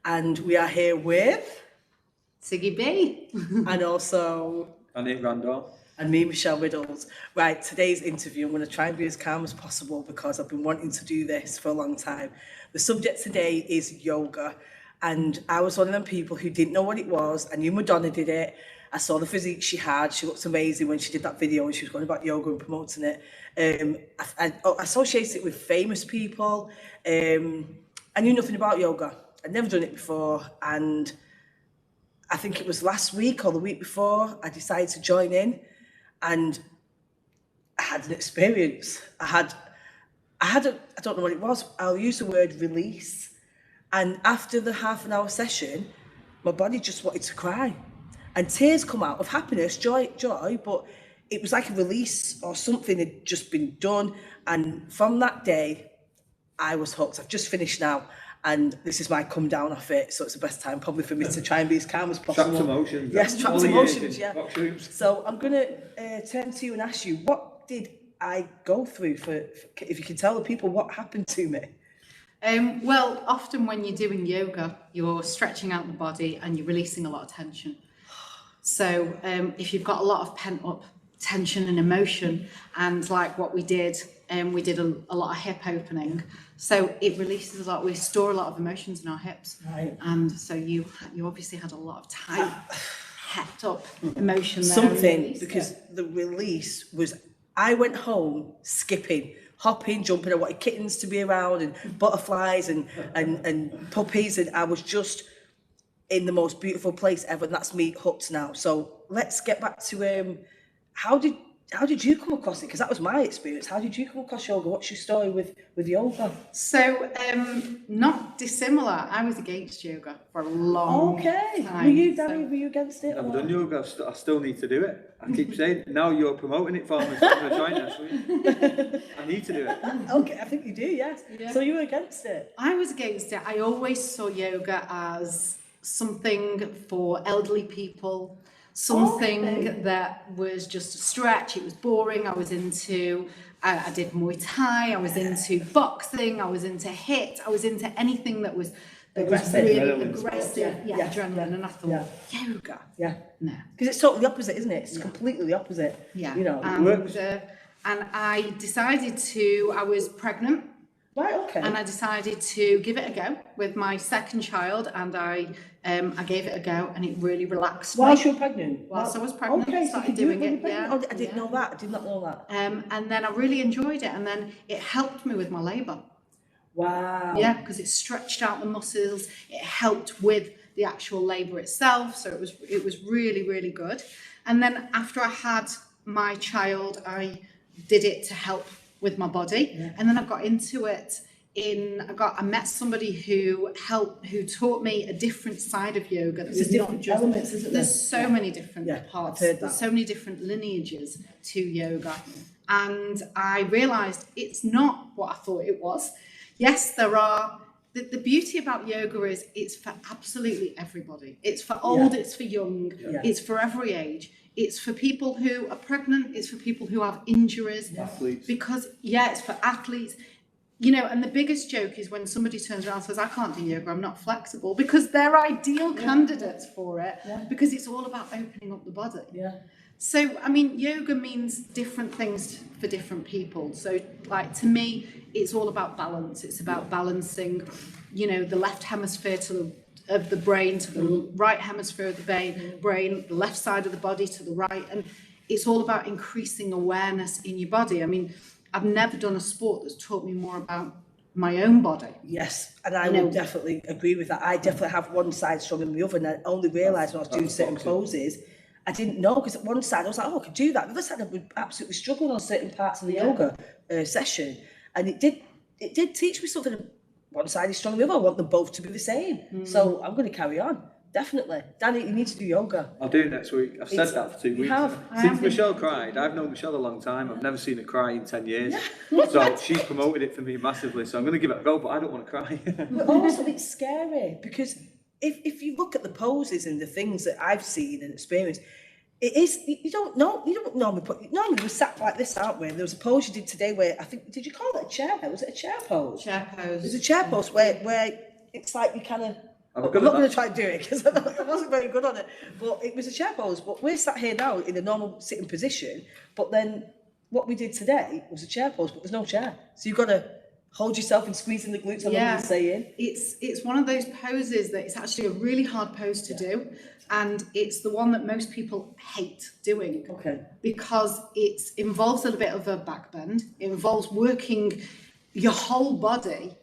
And we are here with Siggy B. and also Nick Randall. And me, Michelle Riddles. Right, today's interview, I'm going to try and be as calm as possible because I've been wanting to do this for a long time. The subject today is yoga. And I was one of them people who didn't know what it was. I knew Madonna did it. I saw the physique she had. She looked amazing when she did that video and she was going about yoga and promoting it. I associated it with famous people. I knew nothing about yoga. I'd never done it before. And I think it was last week or the week before, I decided to join in. And I had an experience. I don't know what it was. I'll use the word release. And after the half an hour session, my body just wanted to cry. And tears come out of happiness, joy, but it was like a release or something had just been done. And from that day, I was hooked. I've just finished now. And this is my come down off it. So it's the best time probably for me to try and be as calm as possible. Trapped emotions. Yes, trapped emotions, yeah. So I'm going to turn to you and ask you, what did I go through for if you can tell the people what happened to me? Well, often when you're doing yoga, you're stretching out the body and you're releasing a lot of tension. So if you've got a lot of pent up tension and emotion, and like what we did a lot of hip opening, so it releases a lot. We store a lot of emotions in our hips, right. And so you obviously had a lot of tight, hepped up emotion there. Something, because the release was, I went home skipping, hopping, jumping. I wanted kittens to be around and butterflies and puppies, and I was just in the most beautiful place ever, and that's me hooked now. So let's get back to how did you come across it? Because that was my experience. How did you come across yoga? What's your story with yoga? So not dissimilar. I was against yoga for a long time. Were you, Danny, were you against it? I've done yoga. I still need to do it. I keep saying, now you're promoting it for me, so I'm going to try next week. I need to do it. Okay, I think you do, yes. Yeah. So you were against it? I was against it. I always saw yoga as something for elderly people, something that was just a stretch. It was boring. I was into, I did Muay Thai, I was into boxing, I was into HIIT, I was into anything that was really aggressive, adrenaline, and I thought, yoga? Yeah. No. Because it's totally the opposite, isn't it? It's completely the opposite. Yeah. You know, and I decided I was pregnant. Right, okay. And I decided to give it a go with my second child, and I gave it a go, and it really relaxed me. Whilst you were pregnant? Whilst I was pregnant, okay, I started doing it. Yeah. Oh, I didn't know that. I did not know that. And then I really enjoyed it, and then it helped me with my labour. Wow. Yeah, because it stretched out the muscles. It helped with the actual labour itself, so it was really, really good. And then after I had my child, I did it to help with my body, and then I got into it. I met somebody who taught me a different side of yoga. There's different elements, isn't there? There's so many different parts. There's so many different lineages to yoga, and I realised it's not what I thought it was. Yes, there are. The beauty about yoga is it's for absolutely everybody. It's for old, it's for young, it's for every age. It's for people who are pregnant, it's for people who have injuries. Athletes. Because, it's for athletes. You know, and the biggest joke is when somebody turns around and says, I can't do yoga, I'm not flexible, because they're ideal candidates for it, because it's all about opening up the body. Yeah. So, I mean, yoga means different things for different people. So, like, to me, it's all about balance. It's about balancing, the left hemisphere of the brain to the right hemisphere of the brain, the left side of the body to the right. And it's all about increasing awareness in your body. I mean, I've never done a sport that's taught me more about my own body. Yes, and I will definitely agree with that. I definitely have one side stronger than the other, and I only realised when I was doing certain poses, I didn't know, because at one side I was like, I could do that. The other side I would absolutely struggle on certain parts of the yoga session. And it did teach me something. One side is stronger than the other. I want them both to be the same. So I'm going to carry on. Definitely. Danny, you need to do yoga. I'll do it next week. I've said that for 2 weeks. Since Michelle cried, I've known Michelle a long time. I've never seen her cry in 10 years. So she's promoted it for me massively. So I'm going to give it a go, but I don't want to cry. But also it's scary, because if you look at the poses and the things that I've seen and experienced, it is, you don't normally we sat like this, aren't we? There was a pose you did today where, I think, did you call it a chair? Was it a chair pose? Chair pose. It was a chair pose where it's like you kind of, I'm I'm good not at going to that. try and do it because I wasn't very good on it, but it was a chair pose. But we're sat here now in a normal sitting position, but then what we did today was a chair pose, but there's no chair. So you've got to hold yourself and squeeze in the glutes, I know what you're saying. It's one of those poses that it's actually a really hard pose to do, and it's the one that most people hate doing. Okay. Because it involves a little bit of a back bend. It involves working your whole body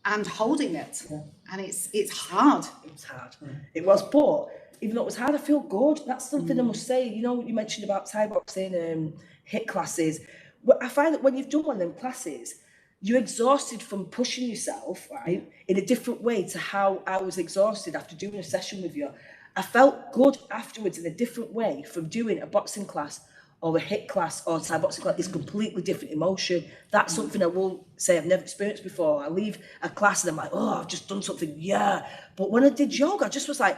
and holding it. Yeah. And it's hard. It was hard. It was, but even though it was hard, I feel good. That's something I must say. You know, you mentioned about Thai boxing, HIIT classes. Well, I find that when you've done one of them classes, you're exhausted from pushing yourself, right, in a different way to how I was exhausted after doing a session with you. I felt good afterwards in a different way from doing a boxing class or a HIIT class or a Thai boxing class. It's completely different emotion. That's something I will say I've never experienced before. I leave a class and I'm like, oh, I've just done something, yeah. But when I did yoga, I just was like,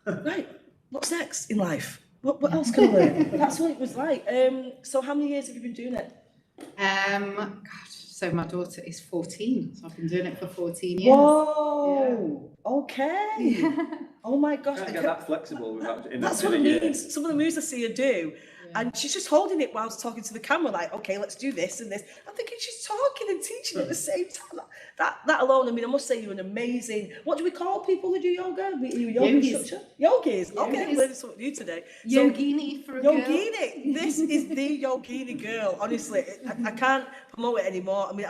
right, what's next in life? What else can I learn? That's what it was like. So how many years have you been doing it? So my daughter is 14, so I've been doing it for 14 years. Whoa, okay. Oh my gosh. I can't get that flexible without That's what I mean. Some of the moves I see her do, and she's just holding it whilst talking to the camera, like, okay, let's do this and this. I'm thinking she's talking and teaching at the same time. That alone, I mean, I must say you're an amazing, what do we call people who do yoga? Yoga Sutras? Yogis. Okay, I'm learning something new today. Yogini for a girl. Yogini. This is the Yogini girl, honestly. I can't promote it anymore. I mean,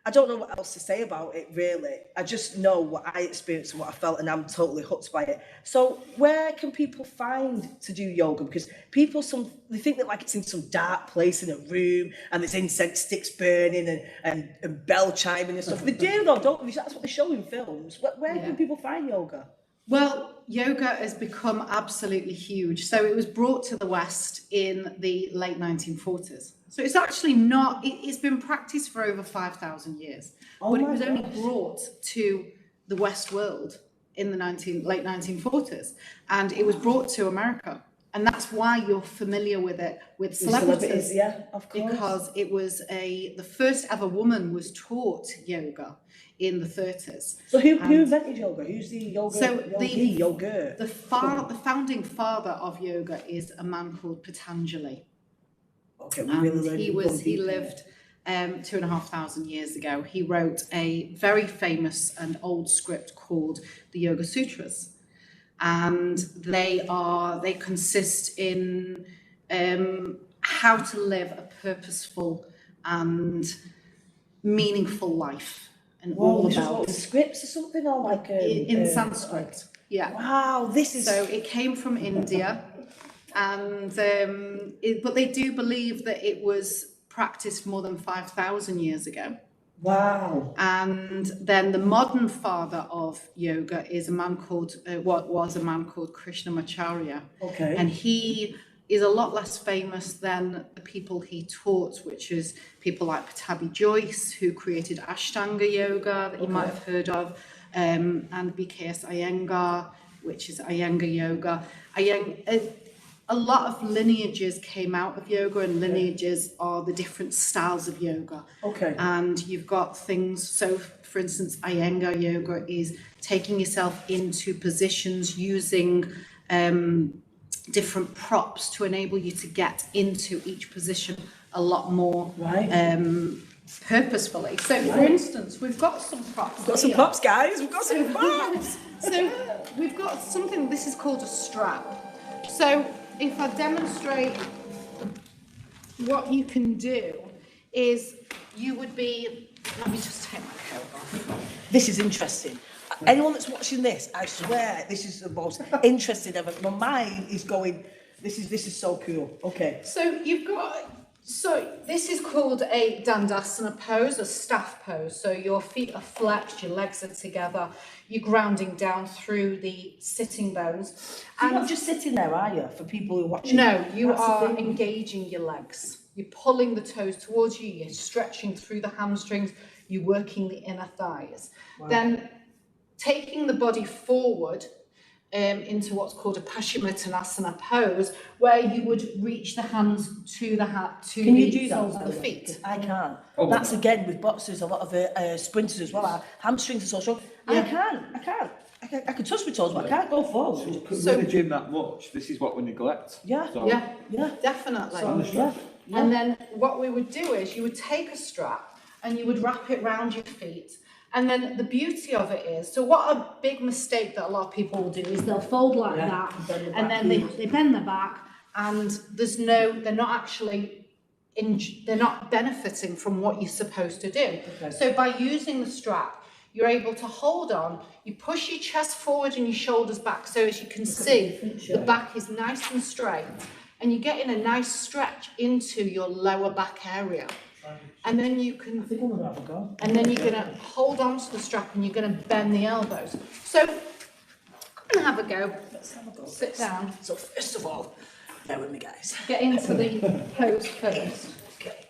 I don't know what else to say about it, really. I just know what I experienced and what I felt, and I'm totally hooked by it. So where can people find to do yoga? Because people, they think that like it's in some dark place in a room, and there's incense sticks burning and bell chiming and stuff. They do, though, don't they? That's what they show in films. Where can people find yoga? Well, yoga has become absolutely huge. So it was brought to the West in the late 1940s. So it's actually not, it's been practiced for over 5,000 years. But it was only brought to the West world in the late 1940s. And it was brought to America. And that's why you're familiar with it with celebrities. Yeah, of course. Because it was the first ever woman was taught yoga in the 30s. So who invented yoga? Who's the yoga? So the founding father of yoga is a man called Patanjali. Okay, he lived 2,500 years ago. He wrote a very famous and old script called the Yoga Sutras, and they consist in how to live a purposeful and meaningful life. And all about scripts or something, or like in Sanskrit. Yeah. Wow, this is so. It came from India, and but they do believe that it was practiced more than 5,000 years ago. Wow. And then the modern father of yoga is a man called Krishnamacharya. Okay. And he is a lot less famous than the people he taught, which is people like Patabi Joyce, who created Ashtanga yoga that you might have heard of, and BKS Iyengar, which is Iyengar yoga. A lot of lineages came out of yoga, and lineages are the different styles of yoga. Okay. And you've got things, so for instance, Iyengar yoga is taking yourself into positions using different props to enable you to get into each position a lot more purposefully. So, for instance, we've got some props. We've got some props, guys. We've got some props. So, we've got something, this is called a strap. So, if I demonstrate what you can do is you would be, let me just take my coat off. This is interesting. Anyone that's watching this, I swear, this is the most interesting ever. My mind is going, this is so cool. Okay. So this is called a Dandasana pose, a staff pose. So your feet are flexed, your legs are together, you're grounding down through the sitting bones. You're not just sitting there, are you, for people who are watching? No, you are engaging your legs. You're pulling the toes towards you, you're stretching through the hamstrings, you're working the inner thighs. Wow. Then taking the body forward into what's called a Pashimotonasana Pose, where you would reach the hands to the soles of the feet. I can't. That's again with boxers, a lot of sprinters as well. Our hamstrings are so strong. I can touch my toes, but I can't go forward. Because we're in the gym that much, this is what we neglect. Yeah. So, Yeah, definitely. And then what we would do is you would take a strap and you would wrap it round your feet. And then the beauty of it is, so what a big mistake that a lot of people will do is they'll fold like that, and then they bend their back, and they're not actually, they're not benefiting from what you're supposed to do. Okay. So by using the strap, you're able to hold on, you push your chest forward and your shoulders back, so as you can see, the back is nice and straight, and you're getting a nice stretch into your lower back area. And then you can, and then you're going to hold on to the strap and you're going to bend the elbows. So, come and have a go. Let's have a go. Sit down. So first of all, bear with me, guys. Get into the pose first. Okay.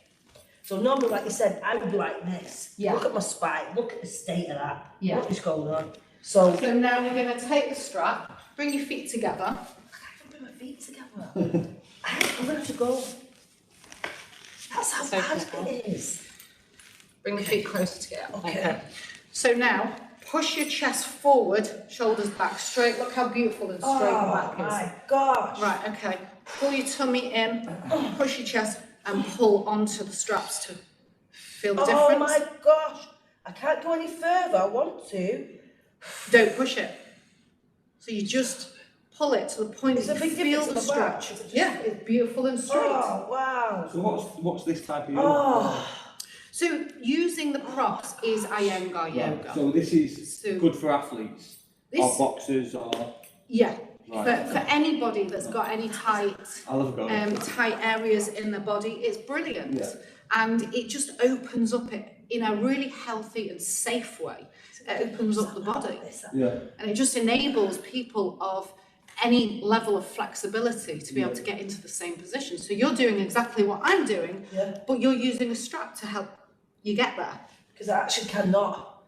So normally, like you said, I would be like this. Yeah. Look at my spine. Look at the state of that. Yeah. What is going on? So now we're going to take the strap, bring your feet together. I can't even bring my feet together. I'm going to have to go. That's how bad it is. Bring the feet closer together. Okay. So now, push your chest forward, shoulders back straight. Look how beautiful and straight the back is. Oh my gosh. Right, okay. Pull your tummy in, push your chest, and pull onto the straps to feel the difference. Oh my gosh. I can't go any further. I want to. Don't push it. So you just pull it to the point It's a that big you feel difference the in the back. stretch. Yeah, it's beautiful and straight. Oh, wow. So what's this type of yoga? Oh. So using the props is Iyengar yoga. So this is So good for athletes, or boxers, or... Yeah, Right. for anybody that's got any tight I'll have a go. tight areas in their body, it's brilliant. Yeah. And it just opens up it in a really healthy and safe way. It opens up the body. Yeah. And it just enables people of any level of flexibility to be able to get into the same position. So you're doing exactly what I'm doing, but you're using a strap to help you get there. Because I actually cannot.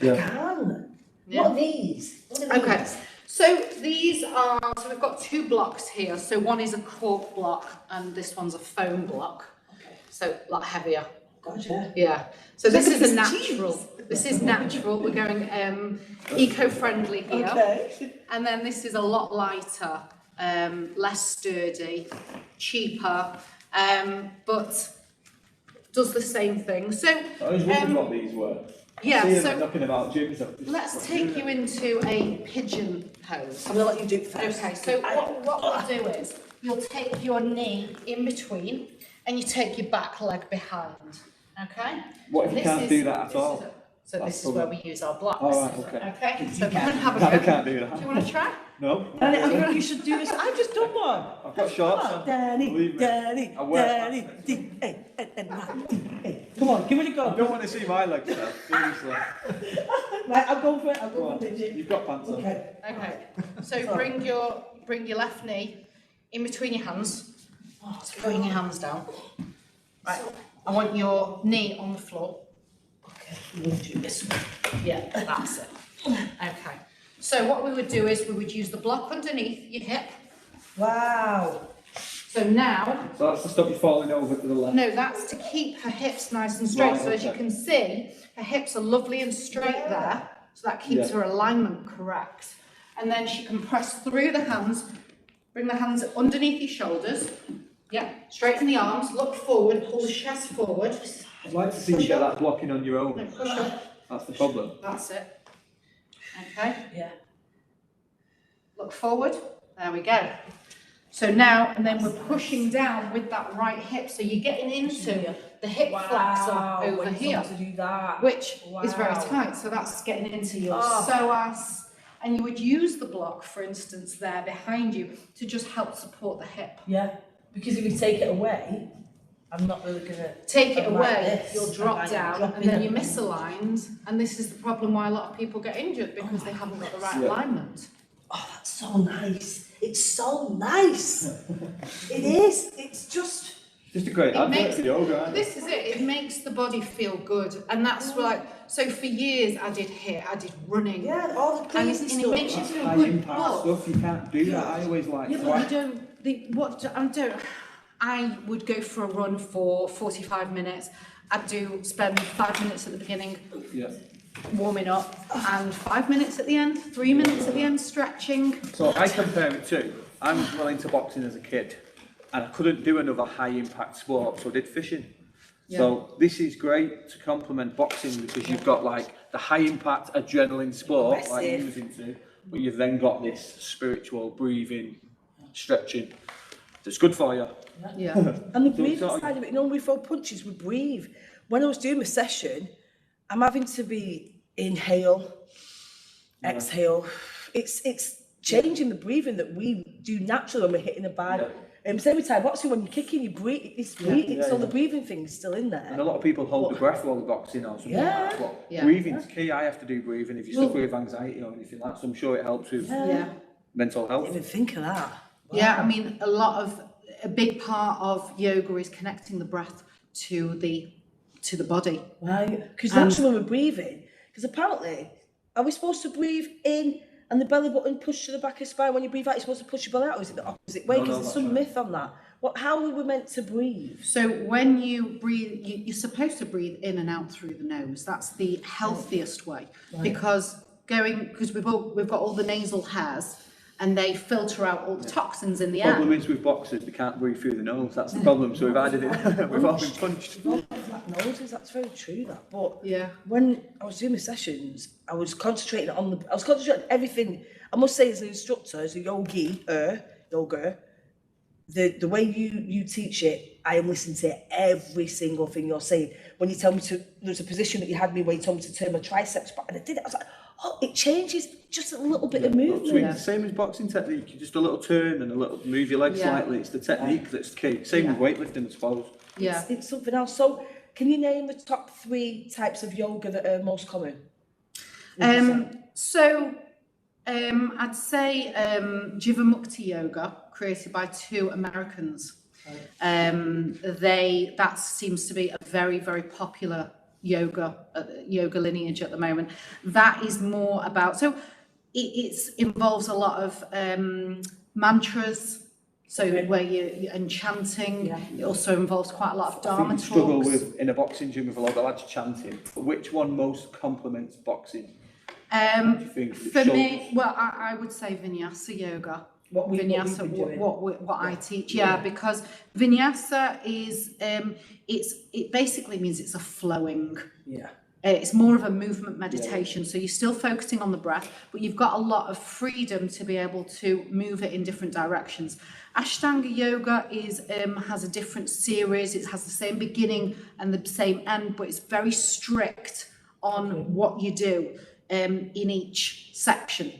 Yeah. I can. Yeah. What are these? Okay, so these are, so we've got two blocks here. So one is a cork block and this one's a foam block. Okay. So a lot heavier. Gotcha. Yeah. So this is a Cheese. natural. This is natural. We're going eco-friendly here. Okay. And then this is a lot lighter, less sturdy, cheaper, but does the same thing. So I was wondering what these were. yeah, See them so knocking about gyms. let's take you into a pigeon pose. I'm going to let you do it first. Okay, so what we'll do is you'll take your knee in between and you take your back leg behind. Okay? What if you can't do that at all? So this is where we use our blocks. All right, okay. Okay, so come and have a go. I can't do that. Do you want to try? No. Danny, I think you should do this. I've just done one. I've got shorts Come on, on. Danny, Believe me. Danny, I wear Danny. Hey. Come on, give it a go. I don't want to see my legs though, seriously. Right, I'll go for it. I'll go for it. You've got pants on. Okay. Okay. So bring your left knee in between your hands. So putting your hands down. Right. I want your knee on the floor. Okay, we'll do this one. Yeah, that's it. Okay. So what we would do is we would use the block underneath your hip. Wow. So now, So that's to stop you falling over to the left. no, that's to keep her hips nice and straight. Right, So as you okay. can see, her hips are lovely and straight there. So that keeps her alignment correct. And then she can press through the hands, bring the hands underneath your shoulders. Yeah, straighten the arms, look forward, pull the chest forward. I'd like to see you get that blocking on your No, own. push up. That's the problem. That's it. Okay, Yeah. look forward. There we go. So now, and then we're pushing down with that right hip. So you're getting into the hip flexor over here, To do that. which is very Wow. tight. So that's getting into your Oh. psoas. And you would use the block, for instance, there behind you to just help support the hip. Yeah. Because if you take it away, I'm not really gonna Take it I'm like away, this. you'll I'm drop like down, dropping and then it. you're misaligned. And this is the problem why a lot of people get injured, because they haven't got the right Yeah. alignment. Oh, that's so nice. It's so nice. It is. It's just. Just a great It advert makes- for yoga, isn't it? This is it, it makes the body feel good. And that's like, so for years I did HIIT, I did running. Yeah, all the And crazy it stuff. makes you feel High good, impact but stuff, you can't do that. I always like yeah, to. but you don't, I would go for a run for 45 minutes. I'd spend 5 minutes at the beginning, Yeah. warming up, and 5 minutes at the end, 3 minutes at the end, stretching. So I compare it to, I'm well into boxing as a kid, and I couldn't do another high impact sport, so I did fishing. Yeah. So this is great to complement boxing because you've got like the high impact adrenaline sport like you're using to, but you've then got this spiritual breathing, stretching that's good for you. Yeah. And the breathing side of it, you know, when we throw punches, we breathe. When I was doing my session, I'm having to be inhale, exhale. It's changing the breathing that we do naturally when we're hitting a bag. Same with Thai boxing, when you're kicking, you breathe, it's breathing, so the breathing thing is still in there. And a lot of people hold the breath while they're boxing or something like that. But breathing's key. I have to do breathing if you suffer with anxiety or anything like that, so I'm sure it helps with mental health. I didn't even think of that. Wow. Yeah, I mean, a big part of yoga is connecting the breath to the body. Right, because naturally when we're breathing, because apparently, are we supposed to breathe in and the belly button push to the back of the spine? When you breathe out, you're supposed to push your belly out, or is it the opposite way? Because there's some myth on that. How are we meant to breathe? So when you breathe, you're supposed to breathe in and out through the nose. That's the healthiest way, because we've got all the nasal hairs, and they filter out all the toxins in the air. The problem is with boxers, they can't breathe through the nose. That's the problem. So we've added it. We've all been punched. Flat noses, that's very true. That, but yeah, when I was doing my sessions, I was concentrating on everything. I must say, as an instructor, as a yoga, the way you teach it, I am listening to every single thing you're saying. When you tell me there's a position that you had me where you told me to turn my triceps back, and I did it. I was like, oh, it changes just a little bit of movement. So it's the same as boxing technique. You just a little turn and a little move your legs slightly. It's the technique that's key. Same with weightlifting, I suppose. Yeah, it's something else. So, can you name the top 3 types of yoga that are most common? I'd say Jivamukti yoga, created by 2 Americans. That seems to be a very, very popular yoga lineage at the moment. That is more about, so it involves a lot of mantras, where and chanting. It also involves quite a lot of dharma talks. Struggle with in a boxing gym with a lot of lads chanting. Which one most complements boxing? What do you think? For me, well, I would say vinyasa yoga. What I teach, because vinyasa is it basically means it's a flowing. It's more of a movement meditation, so you're still focusing on the breath, but you've got a lot of freedom to be able to move it in different directions. Ashtanga yoga has a different series. It has the same beginning and the same end, but it's very strict on what you do in each section.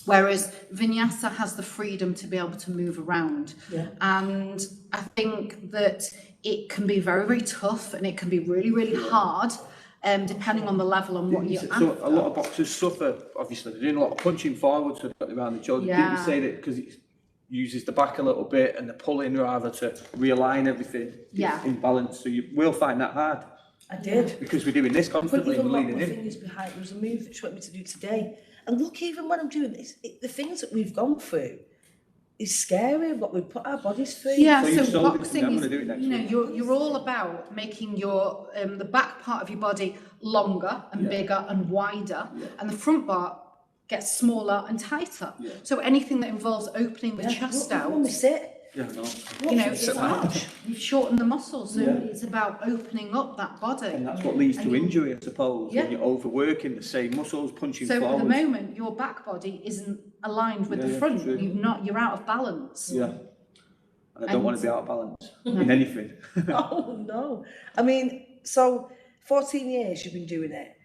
Whereas vinyasa has the freedom to be able to move around. And I think that it can be very, very tough, and it can be really, really hard, depending on the level and what you're after. So a lot of boxers suffer, obviously, they're doing a lot of punching forward so they're around the shoulder. Didn't you say that because it uses the back a little bit and the pulling rather to realign everything in balance? So you will find that hard. I did. Because we're doing this constantly and leaning in. The thing is behind, there was a move that she wanted me to do today. And look, even when I'm doing this, the things that we've gone through is scary, what we've put our bodies through. Yeah, so boxing is, you're all about making your the back part of your body longer and bigger and wider, and the front part gets smaller and tighter. So anything that involves opening the chest out. When we sit, you've shortened the muscles, so it's about opening up that body. And that's what leads to injury, I suppose, when you're overworking the same muscles, punching forward. So at the moment, your back body isn't aligned with the front. You're out of balance. Yeah. And I don't want to be out of balance in anything. Oh, no. I mean, so 14 years you've been doing it.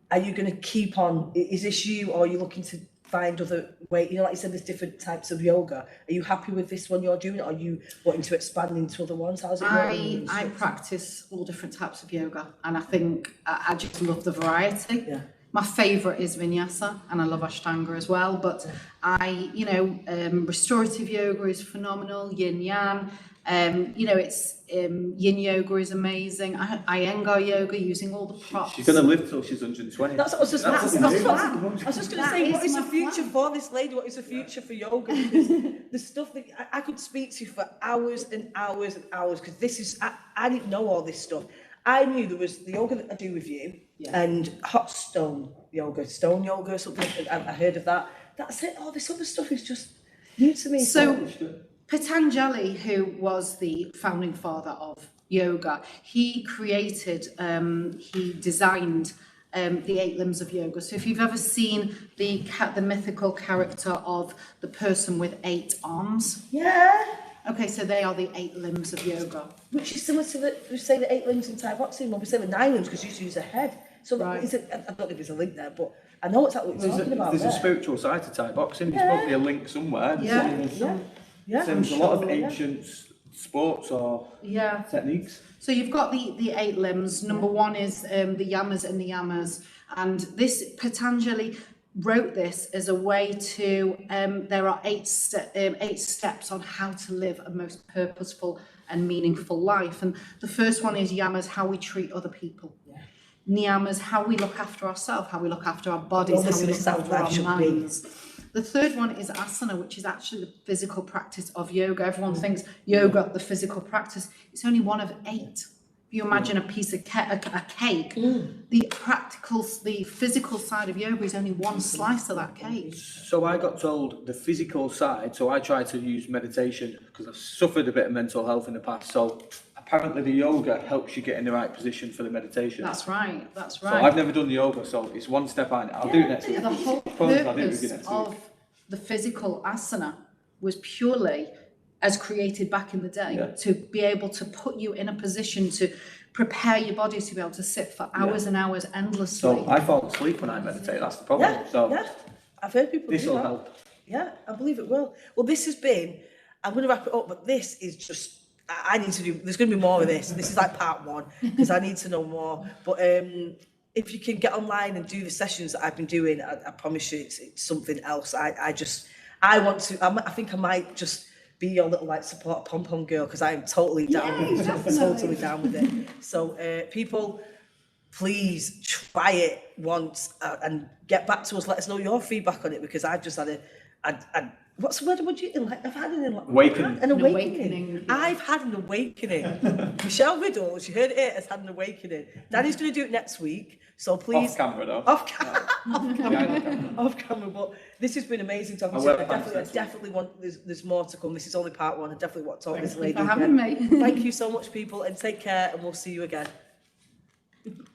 Are you going to keep on? Is this you, or are you looking to find other ways? Like you said, there's different types of yoga. Are you happy with this one you're doing, or are you wanting to expand into other ones? How's it going? I practice all different types of yoga, and I think I just love the variety. My favourite is vinyasa, and I love Ashtanga as well, but restorative yoga is phenomenal, yin yang. It's yin yoga is amazing. Iyengar yoga, using all the props. She's going to live till she's 120. That's what I was just going to say. What is the future for this lady? What is the future for yoga? Because the stuff that I could speak to for hours and hours and hours, because this is, I didn't know all this stuff. I knew there was the yoga that I do with you, Yeah. and hot stone yoga, something. I heard of that. That's it. All this other stuff is just new to me. So Patanjali, who was the founding father of yoga, he created, he designed the 8 limbs of yoga. So if you've ever seen the mythical character of the person with 8 arms, yeah, okay, so they are the 8 limbs of yoga. which is similar to we say the 8 limbs in Thai boxing. Well, we say the 9 limbs because you used to use a head. So Right. I don't know if there's a link there, but I know exactly what you're talking about. There's a there. spiritual side to Thai boxing. There's probably a link somewhere. Yeah. There's a lot of sure, ancient sports or Yeah. techniques. So you've got the 8 limbs. Number 1 is the yamas and niyamas. And this, Patanjali wrote this as a way to, there are 8 steps on how to live a most purposeful and meaningful life. And the first one is yamas, how we treat other people. Yeah. Niyamas, how we look after ourselves, how we look after our bodies, how we look after our minds. The third one is asana, which is actually the physical practice of yoga. Everyone thinks yoga, the physical practice. It's only one of 8. If you imagine a piece of a cake, the physical side of yoga is only one slice of that cake. So I got told the physical side, so I try to use meditation because I've suffered a bit of mental health in the past. So apparently the yoga helps you get in the right position for the meditation. That's right, that's So right. I've never done the yoga, so it's one step behind it. I'll do it next week. The whole Promise I'll do it with you purpose next of week. the physical asana was purely, as created back in the day, Yeah. to be able to put you in a position to prepare your body to be able to sit for hours and hours endlessly. So I fall asleep when I meditate, that's the problem. Yeah, So yeah. I've heard people this do will that. help. Yeah, I believe it will. Well, this has been, I'm going to wrap it up, but this is just, I need to do, there's going to be more of this. This is like part 1, because I need to know more. But if you can get online and do the sessions that I've been doing, I promise you it's something else. I think I might just be your little like support pom-pom girl, because I am totally down with it. Totally down with it. So people, please try it once and get back to us. Let us know your feedback on it, because I've just had what's the word? Would you like? I've had an Awakening. An awakening. awakening. I've had an awakening. Michelle Riddle, she heard it here, has had an awakening. Danny's going to do it next week, so please. Off camera though. Off camera. Off camera. But this has been amazing talking to you. I definitely want. There's more to come. This is only part 1. I definitely want to talk to this lady Thank you for having again. me. Thank you so much, people, and take care. And we'll see you again.